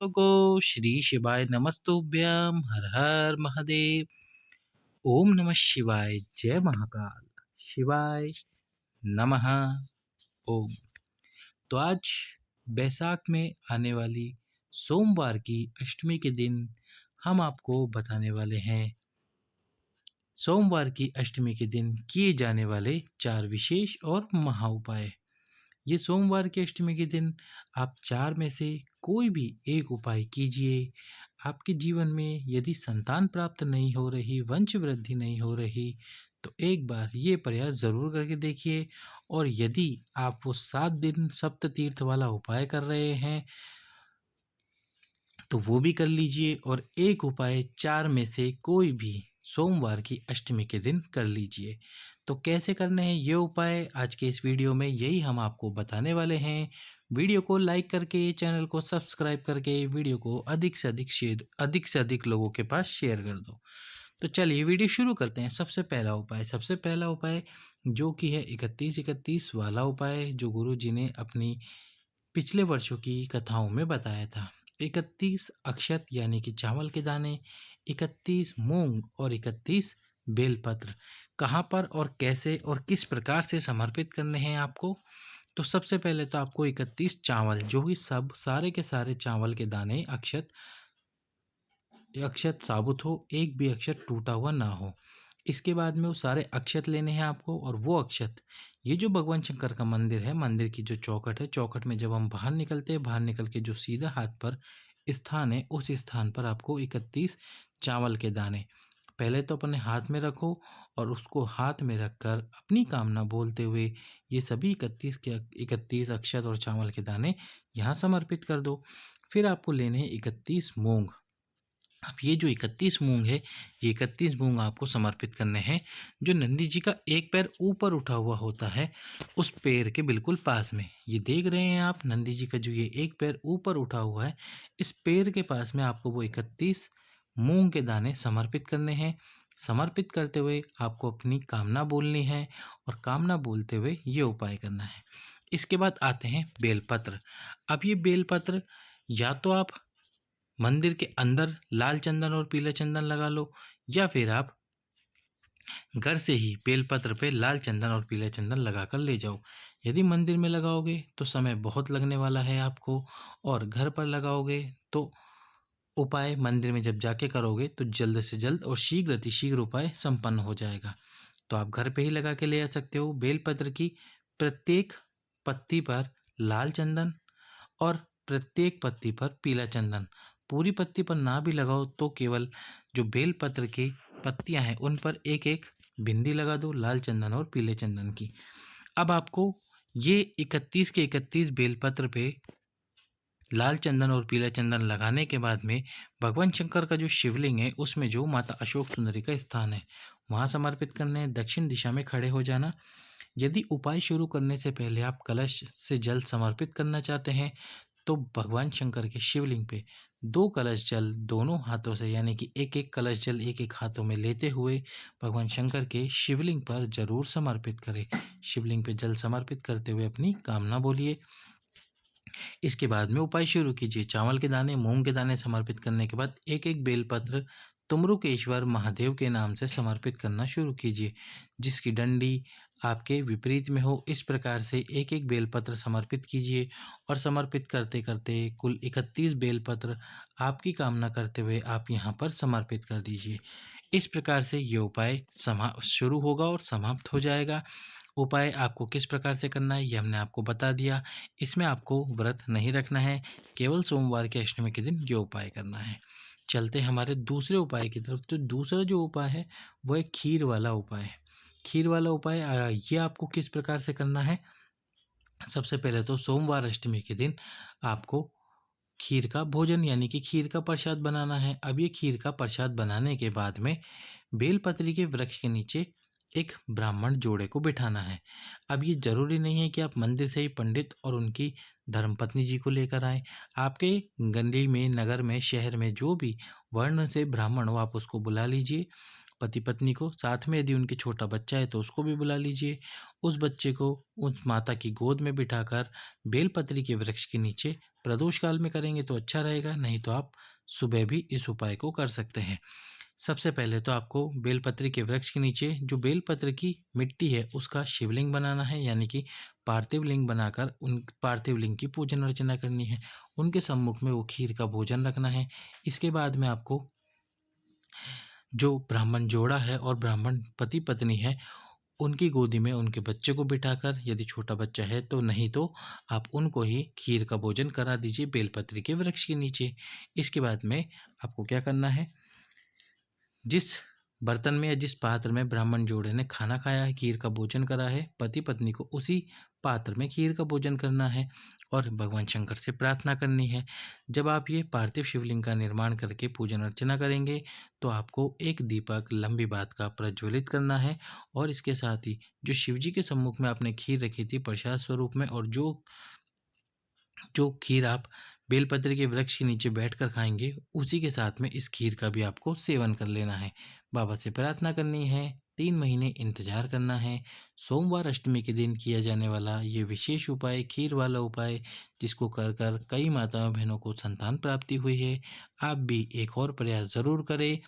गो श्री शिवाय नमस्तुभ्यं हर हर महादेव। ओम नमः शिवाय। जय महाकाल। शिवाय नमः। ओम। तो आज बैसाख में आने वाली सोमवार की अष्टमी के दिन हम आपको बताने वाले हैं सोमवार की अष्टमी के दिन किए जाने वाले 4 विशेष और महा उपाय। ये सोमवार की अष्टमी के दिन आप 4 में से कोई भी एक उपाय कीजिए। आपके जीवन में यदि संतान प्राप्त नहीं हो रही, वंश वृद्धि नहीं हो रही, तो एक बार ये प्रयास ज़रूर करके देखिए। और यदि आप वो 7 दिन सप्त तीर्थ वाला उपाय कर रहे हैं, तो वो भी कर लीजिए। और एक उपाय 4 में से कोई भी सोमवार की अष्टमी के दिन कर लीजिए। तो कैसे करने हैं ये उपाय, आज के इस वीडियो में यही हम आपको बताने वाले हैं। वीडियो को लाइक करके, चैनल को सब्सक्राइब करके, वीडियो को अधिक से अधिक लोगों के पास शेयर कर दो। तो चलिए वीडियो शुरू करते हैं। सबसे पहला उपाय जो कि है 31-31 वाला उपाय, जो गुरु जी ने अपनी पिछले वर्षों की कथाओं में बताया था। 31 अक्षत यानी कि चावल के दाने, 31 मूंग और 31 बेलपत्र कहाँ पर और कैसे और किस प्रकार से समर्पित करने हैं आपको। तो सबसे पहले तो आपको 31 चावल, जो कि सब सारे के सारे चावल के दाने अक्षत अक्षत साबुत हो, एक भी अक्षत टूटा हुआ ना हो। इसके बाद में वो सारे अक्षत लेने हैं आपको। और वो अक्षत, ये जो भगवान शंकर का मंदिर है, मंदिर की जो चौखट है, चौखट में जब हम बाहर निकलते हैं, बाहर निकल के जो सीधा हाथ पर स्थान है, उस स्थान पर आपको 31 चावल के दाने पहले तो अपने हाथ में रखो। और उसको हाथ में रखकर अपनी कामना बोलते हुए ये सभी 31 अक्षत और चावल के दाने यहाँ समर्पित कर दो। फिर आपको लेने हैं 31 मूंग। अब ये जो 31 मूंग है, ये 31 मूंग आपको समर्पित करने हैं जो नंदी जी का एक पैर ऊपर उठा हुआ होता है, उस पैर के बिल्कुल पास में। ये देख रहे हैं आप, नंदी जी का जो ये एक पैर ऊपर उठा हुआ है, इस पैर के पास में आपको वो 31 मूंग के दाने समर्पित करने हैं। समर्पित करते हुए आपको अपनी कामना बोलनी है और कामना बोलते हुए ये उपाय करना है। इसके बाद आते हैं बेलपत्र। अब ये बेलपत्र या तो आप मंदिर के अंदर लाल चंदन और पीला चंदन लगा लो, या फिर आप घर से ही बेलपत्र पे लाल चंदन और पीला चंदन लगा कर ले जाओ। यदि मंदिर में लगाओगे तो समय बहुत लगने वाला है आपको, और घर पर लगाओगे तो उपाय मंदिर में जब जाके करोगे तो जल्द से जल्द और शीघ्र अतिशीघ्र उपाय संपन्न हो जाएगा। तो आप घर पे ही लगा के ले आ सकते हो। बेलपत्र की प्रत्येक पत्ती पर लाल चंदन और प्रत्येक पत्ती पर पीला चंदन। पूरी पत्ती पर ना भी लगाओ तो केवल जो बेल पत्र की पत्तियां हैं उन पर एक एक बिंदी लगा दो लाल चंदन और पीले चंदन की। अब आपको ये 31 के 31 बेलपत्र पे लाल चंदन और पीला चंदन लगाने के बाद में भगवान शंकर का जो शिवलिंग है, उसमें जो माता अशोक सुंदरी का स्थान है, वहाँ समर्पित करने हैं। दक्षिण दिशा में खड़े हो जाना। यदि उपाय शुरू करने से पहले आप कलश से जल समर्पित करना चाहते हैं, तो भगवान शंकर के शिवलिंग पे 2 कलश जल दोनों हाथों से, यानी कि एक एक कलश जल एक एक हाथों में लेते हुए भगवान शंकर के शिवलिंग पर जरूर समर्पित करें। शिवलिंग पे जल समर्पित करते हुए अपनी कामना बोलिए। इसके बाद में उपाय शुरू कीजिए। चावल के दाने, मूंग के दाने समर्पित करने के बाद एक एक बेलपत्र तुमरुकेश्वर महादेव के नाम से समर्पित करना शुरू कीजिए, जिसकी डंडी आपके विपरीत में हो। इस प्रकार से एक एक बेलपत्र समर्पित कीजिए। और समर्पित करते करते कुल 31 बेलपत्र आपकी कामना करते हुए आप यहाँ पर समर्पित कर दीजिए। इस प्रकार से ये उपाय शुरू होगा और समाप्त हो जाएगा। उपाय आपको किस प्रकार से करना है ये हमने आपको बता दिया। इसमें आपको व्रत नहीं रखना है, केवल सोमवार के अष्टमी के दिन ये उपाय करना है। चलते हैं हमारे दूसरे उपाय की तरफ। तो दूसरा जो उपाय है वो है खीर वाला उपाय। खीर वाला उपाय ये आपको किस प्रकार से करना है। सबसे पहले तो सोमवार अष्टमी के दिन आपको खीर का भोजन यानी कि खीर का प्रसाद बनाना है। अब ये खीर का प्रसाद बनाने के बाद में बेलपत्री के वृक्ष के नीचे एक ब्राह्मण जोड़े को बिठाना है। अब ये ज़रूरी नहीं है कि आप मंदिर से ही पंडित और उनकी धर्मपत्नी जी को लेकर आएँ। आपके गली में, नगर में, शहर में जो भी वर्ण से ब्राह्मण हो, आप उसको बुला लीजिए। पति-पत्नी को, साथ में यदि उनके छोटा बच्चा है तो उसको भी बुला लीजिए। उस बच्चे को उस माता की गोद में बिठाकर बेलपत्री के वृक्ष के नीचे प्रदोष काल में करेंगे तो अच्छा रहेगा, नहीं तो आप सुबह भी इस उपाय को कर सकते हैं। सबसे पहले तो आपको बेलपत्री के वृक्ष के नीचे जो बेलपत्र की मिट्टी है उसका शिवलिंग बनाना है, यानी कि पार्थिव लिंग बनाकर उन पार्थिव लिंग की पूजन अर्चना करनी है। उनके सम्मुख में वो खीर का भोजन रखना है। इसके बाद में आपको जो ब्राह्मण जोड़ा है और ब्राह्मण पति पत्नी है उनकी गोदी में उनके बच्चे को बिठाकर, यदि छोटा बच्चा है तो, नहीं तो आप उनको ही खीर का भोजन करा दीजिए बेलपत्री के वृक्ष के नीचे। इसके बाद में आपको क्या करना है, जिस बर्तन में या जिस पात्र में ब्राह्मण जोड़े ने खाना खाया है, खीर का भोजन करा है, पति पत्नी को उसी पात्र में खीर का भोजन करना है और भगवान शंकर से प्रार्थना करनी है। जब आप ये पार्थिव शिवलिंग का निर्माण करके पूजन अर्चना करेंगे तो आपको एक दीपक लंबी बात का प्रज्वलित करना है और इसके साथ ही जो शिव जी के सम्मुख में आपने खीर रखी थी प्रसाद स्वरूप में, और जो जो खीर आप बेलपत्र के वृक्ष के नीचे बैठकर खाएंगे, उसी के साथ में इस खीर का भी आपको सेवन कर लेना है। बाबा से प्रार्थना करनी है, 3 महीने इंतजार करना है। सोमवार अष्टमी के दिन किया जाने वाला ये विशेष उपाय, खीर वाला उपाय, जिसको कर कर कई माताओं बहनों को संतान प्राप्ति हुई है, आप भी एक और प्रयास ज़रूर करें।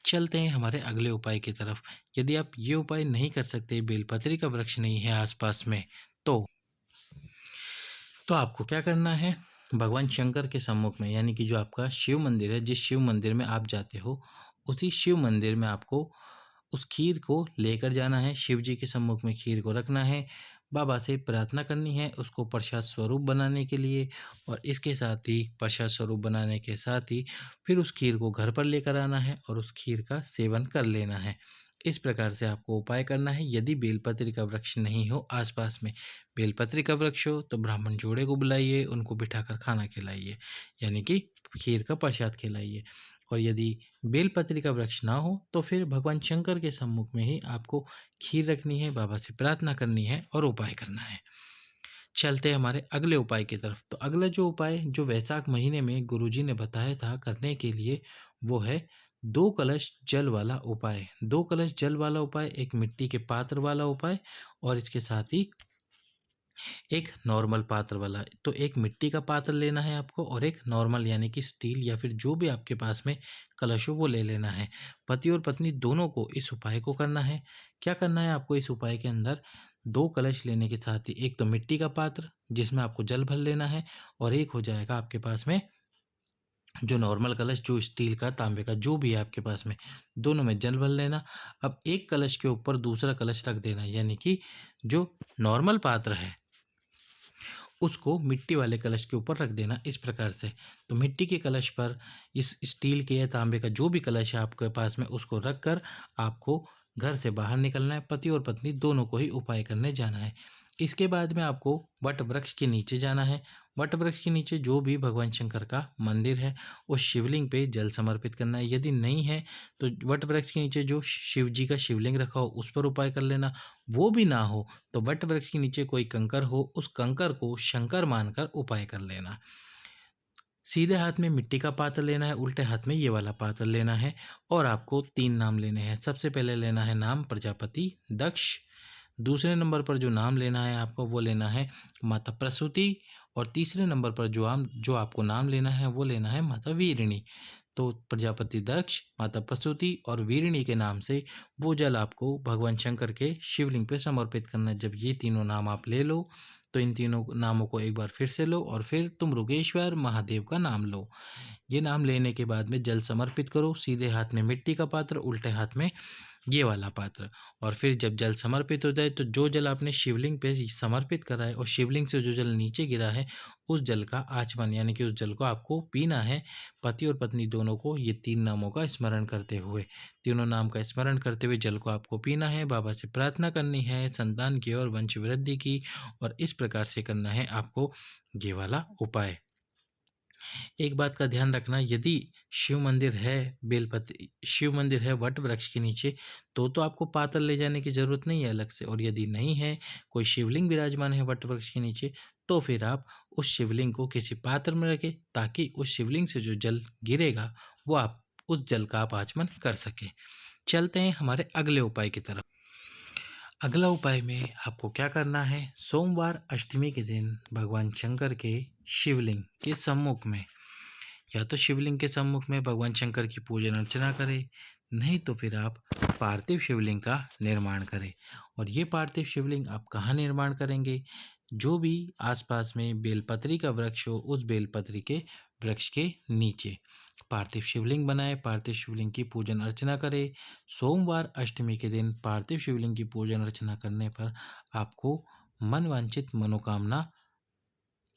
चलते हैं हमारे अगले उपाय की तरफ। यदि आप ये उपाय नहीं कर सकते, बेलपत्री का वृक्ष नहीं है आसपास में, तो आपको क्या करना है, भगवान शंकर के सम्मुख में, यानी कि जो आपका शिव मंदिर है, जिस शिव मंदिर में आप जाते हो उसी शिव मंदिर में आपको उस खीर को लेकर जाना है। शिव जी के सम्मुख में खीर को रखना है, बाबा से प्रार्थना करनी है उसको प्रसाद स्वरूप बनाने के लिए, और इसके साथ ही प्रसाद स्वरूप बनाने के साथ ही फिर उस खीर को घर पर लेकर आना है और उस खीर का सेवन कर लेना है। इस प्रकार से आपको उपाय करना है। यदि बेलपत्री का वृक्ष नहीं हो आसपास में, बेलपत्री का वृक्ष हो तो ब्राह्मण जोड़े को बुलाइए, उनको बिठाकर खाना खिलाइए, यानी कि खीर का प्रसाद खिलाइए। और यदि बेलपत्री का वृक्ष ना हो तो फिर भगवान शंकर के सम्मुख में ही आपको खीर रखनी है, बाबा से प्रार्थना करनी है और उपाय करना है। चलते हैं हमारे अगले उपाय की तरफ। तो अगला जो उपाय जो वैशाख महीने में गुरुजी ने बताया था करने के लिए, वो है 2 कलश जल वाला उपाय। 2 कलश जल वाला उपाय एक मिट्टी के पात्र वाला उपाय, और इसके साथ ही एक नॉर्मल पात्र वाला। तो एक मिट्टी का पात्र लेना है आपको और एक नॉर्मल यानी कि स्टील या फिर जो भी आपके पास में कलश हो वो ले लेना है। पति और पत्नी दोनों को इस उपाय को करना है। क्या करना है आपको इस उपाय के अंदर, 2 कलश लेने के साथ ही एक तो मिट्टी का पात्र जिसमें आपको जल भर लेना है, और एक हो जाएगा आपके पास में जो नॉर्मल कलश, जो स्टील का तांबे का जो भी है आपके पास में, दोनों में जल भर लेना। अब एक कलश के ऊपर दूसरा कलश रख देना, यानी कि जो नॉर्मल पात्र है उसको मिट्टी वाले कलश के ऊपर रख देना इस प्रकार से। तो मिट्टी के कलश पर इस स्टील के या तांबे का जो भी कलश है आपके पास में उसको रख कर आपको घर से बाहर निकलना है। पति और पत्नी दोनों को ही उपाय करने जाना है। इसके बाद में आपको वट वृक्ष के नीचे जाना है। वट वृक्ष के नीचे जो भी भगवान शंकर का मंदिर है उस शिवलिंग पे जल समर्पित करना है। यदि नहीं है तो वट वृक्ष के नीचे जो शिव जी का शिवलिंग रखा हो उस पर उपाय कर लेना। वो भी ना हो तो वट वृक्ष के नीचे कोई कंकर हो, उस कंकर को शंकर मानकर उपाय कर लेना। सीधे हाथ में मिट्टी का पात्र लेना है, उल्टे हाथ में ये वाला पात्र लेना है, और आपको 3 नाम लेने हैं। सबसे पहले लेना है नाम प्रजापति दक्ष। दूसरे नंबर पर जो नाम लेना है आपको वो लेना है माता प्रसूति, और तीसरे नंबर पर जो आपको नाम लेना है वो लेना है माता वीरिणी। तो प्रजापति दक्ष, माता प्रसूति और वीरिणी के नाम से वो जल आपको भगवान शंकर के शिवलिंग पे समर्पित करना है। जब ये तीनों नाम आप ले लो तो इन तीनों नामों को एक बार फिर से लो और फिर तुम रुगेश्वर महादेव का नाम लो। ये नाम लेने के बाद में जल समर्पित करो, सीधे हाथ में मिट्टी का पात्र, उल्टे हाथ में ये वाला पात्र। और फिर जब जल समर्पित हो जाए तो जो जल आपने शिवलिंग पे समर्पित करा है और शिवलिंग से जो जल नीचे गिरा है उस जल का आचमन यानी कि उस जल को आपको पीना है। पति और पत्नी दोनों को ये 3 नामों का स्मरण करते हुए, तीनों नाम का स्मरण करते हुए जल को आपको पीना है। बाबा से प्रार्थना करनी है संतान की और वंश वृद्धि की, और इस प्रकार से करना है आपको ये वाला उपाय। एक बात का ध्यान रखना, यदि शिव मंदिर है शिव मंदिर है वट वृक्ष के नीचे तो आपको पात्र ले जाने की ज़रूरत नहीं है अलग से, और यदि नहीं है कोई शिवलिंग विराजमान है वट वृक्ष के नीचे तो फिर आप उस शिवलिंग को किसी पात्र में रखें ताकि उस शिवलिंग से जो जल गिरेगा वो आप उस जल का आप आचमन कर सकें। चलते हैं हमारे अगले उपाय की तरफ। अगला उपाय में आपको क्या करना है, सोमवार अष्टमी के दिन भगवान शंकर के शिवलिंग के सम्मुख में, या तो शिवलिंग के सम्मुख में भगवान शंकर की पूजन अर्चना करें, नहीं तो फिर आप पार्थिव शिवलिंग का निर्माण करें। और ये पार्थिव शिवलिंग आप कहाँ निर्माण करेंगे, जो भी आसपास में बेलपत्री का वृक्ष हो उस बेलपत्री के वृक्ष के नीचे पार्थिव शिवलिंग बनाए, पार्थिव शिवलिंग की पूजन अर्चना करें। सोमवार अष्टमी के दिन पार्थिव शिवलिंग की पूजन अर्चना करने पर आपको मनवांछित मनोकामना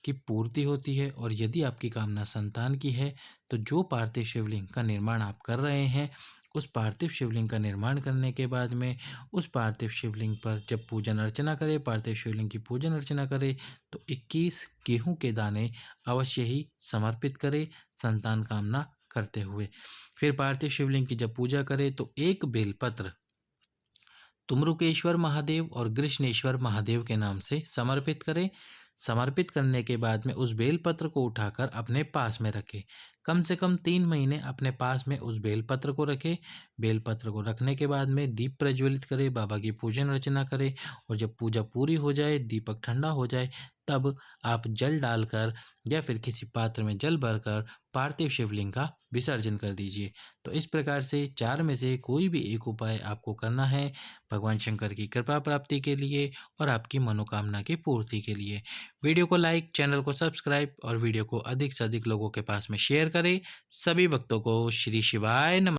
की पूर्ति होती है। और यदि आपकी कामना संतान की है तो जो पार्थिव शिवलिंग का निर्माण आप कर रहे हैं, उस पार्थिव शिवलिंग का निर्माण करने के बाद में उस पार्थिव शिवलिंग पर जब पूजन अर्चना करें, पार्थिव शिवलिंग की पूजन अर्चना करें, तो 21 गेहूं के दाने अवश्य ही समर्पित करें संतान कामना करते हुए। फिर पार्थिव शिवलिंग की जब पूजा करें तो एक बेलपत्र तुमरुकेश्वर महादेव और कृष्णेश्वर महादेव के नाम से समर्पित करें। समर्पित करने के बाद में उस बेलपत्र को उठाकर अपने पास में रखें। कम से कम 3 महीने अपने पास में उस बेलपत्र को रखें। बेलपत्र को रखने के बाद में दीप प्रज्वलित करें, बाबा की पूजन अर्चना करें, और जब पूजा पूरी हो जाए, दीपक ठंडा हो जाए, तब आप जल डालकर या फिर किसी पात्र में जल भरकर पार्थिव शिवलिंग का विसर्जन कर दीजिए। तो इस प्रकार से 4 में से कोई भी एक उपाय आपको करना है भगवान शंकर की कृपा प्राप्ति के लिए और आपकी मनोकामना की पूर्ति के लिए। वीडियो को लाइक, चैनल को सब्सक्राइब और वीडियो को अधिक से अधिक लोगों के पास में शेयर करें। सभी भक्तों को श्री शिवाय नमः।